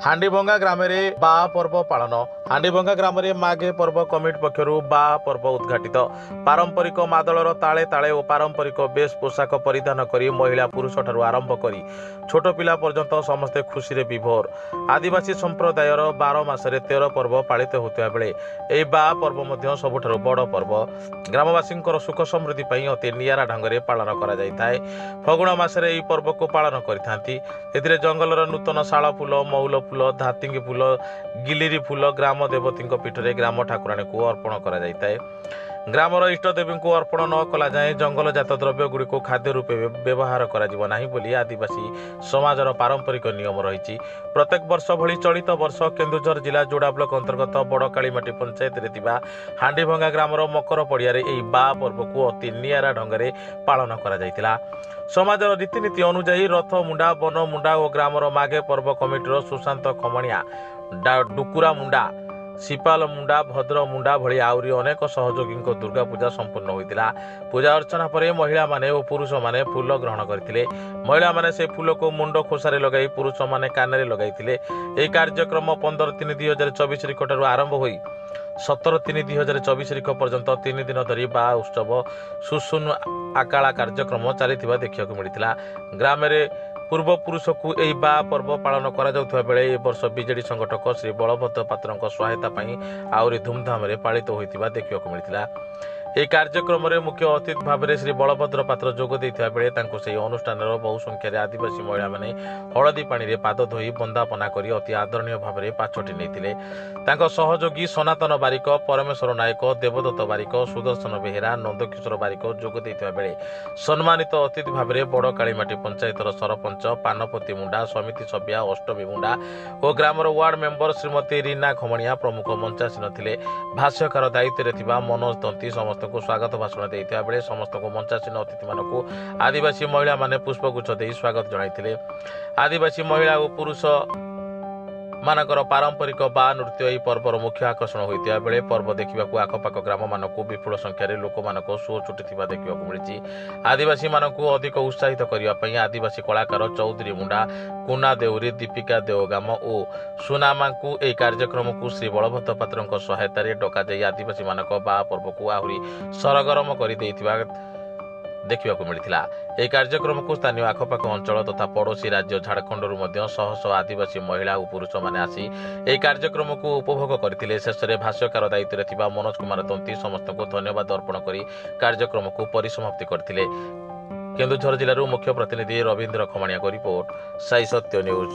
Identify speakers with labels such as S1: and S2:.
S1: हांडीभंगा ग्राम बा पर्व पालन हांडीभंगा ग्राम माघे पर्व कमिटी पक्षर बा पर्व उद्घाटित पारंपरिक मादलर ताले ताले और पारंपरिक बेश पोशाक परिधान करी महिला पुरुष ठारू आरंभ करी छोट पिला पर्यंत समस्ते खुशी रे विभोर आदिवासी संप्रदायर 12 मासरे 13 पर्व पालित होता बेले यह बा पर्व मध्य सबुठारु बड़ पर्व ग्रामवासी सुख समृद्धि पर अति नियारा ढंग पालन कर फगुण मासरे यह पर्व को पालन कर जंगलर नूतन शाल फूल मौल फूल धातिंगी फूल गिलिरी फूल ग्राम देवती पीठ में ग्राम ठाकुराणी को अर्पण कर ग्रामर इष्टदेवी को अर्पण न कला जाए जंगल जात द्रव्य गुड़िक खाद्य रूपे व्यवहार कर आदिवासी समाजर पारंपरिक नियम रही प्रत्येक वर्ष भली चलित वर्ष केन्दुझर जिला जोड़ा ब्लॉक अंतर्गत बड़कालीमाटी पंचायत रे हांडीभंगा ग्रामर मकर पड़िया बा पर्व को अति नियारा ढंग पालन कर समाजर रीतिनीति अनुजाई रथ मुंडा बन मुंडा और ग्रामर माघे पर्व कमिटर सुशांत खमणिया डुकुरा मुंडा सिपाल मुंडा भद्र मुंडा भली आउरी अनेक सहयोगी दुर्गा पूजा संपूर्ण होता पूजा अर्चना पर महिला माने और पुरुष माने फूल ग्रहण करते महिला माने से फूल को मुंड खोसारे लगाई पुरुष माने कान लगाई यह कार्यक्रम 15/3/2024 तारिख आरंभ हो 17/3/2024 पर्यंत 3 दिन धरी बा उत्सव सुसुन आकाला कार्यक्रम चली देखा मिलता ग्राम पूर्व पुरुष को यही बा पर्व पालन करा बेले ए वर्ष बीजेडी संगठक श्री बलभद्र पात्र सहायता आहरी धूमधाम पालित होता देखा मिलता यह कार्यक्रम में मुख्य अतिथि भाव में श्री बलभद्र पात्र जोग देता बेले से अनुष्ठान बहु संख्यार आदिवासी महिला माने हलदी पानी रे पाद धोई बंदापना कर अति आदरणीय भाव में पाछटी नहीं सहयोगी सनातन बारिक परमेश्वर नायक देवदत्त बारिक सुदर्शन बेहेरा नंदकिशोर बारिक जोग देता बेले सम्मानित अतिथि भाव में बड़कालीमाटी पंचायतर सरपंच पानपति मुंडा समिति सभ्य अष्टमी मुंडा और ग्रामर वार्ड मेंबर श्रीमती रीना खमणिया प्रमुख मंचासीन थे भाष्यकार दायित्व मनोज तंती समस्त को स्वागत भाषण देता बेले समस्त को मंचासीन अतिथि मानक आदिवासी महिला माने पुष्पगुच्छ दे स्वागत जणाइथिले आदिवासी महिला और पुरुष मानकर पारंपरिक बा नृत्य यह पर्वर मुख्य आकर्षण होता बेले पर्व देखा आखपाख ग्राम मानक विपुल संख्यार लोक मान शो छुटी देखा मिली आदिवासी मानक अधिक उत्साहित करने आदिवासी कलाकार चौधरी मुंडा कुना देउरी दीपिका देवगाम और सुनामा को यह कार्यक्रम को श्री बलभद्र पात्र सहायता डक आदिवासी मानक बा पर्व को आहरी सरगरम कर देखा मिलता यह कार्यक्रम को स्थानीय आखपाख अंचल तथा पड़ोशी राज्य झारखंड शह शह आदिवासी महिला और पुरुष माने आसी यह कार्यक्रम को उपभोग करते शेष में भाष्यकार दायित्व मनोज कुमार तंती समस्त को धन्यवाद अर्पण कर कार्यक्रम को परिसमाप्ति करते केन्दुझर जिलूर मुख्य प्रतिनिधि रवींद्र खमणिया को रिपोर्ट साई सत्य न्यूज।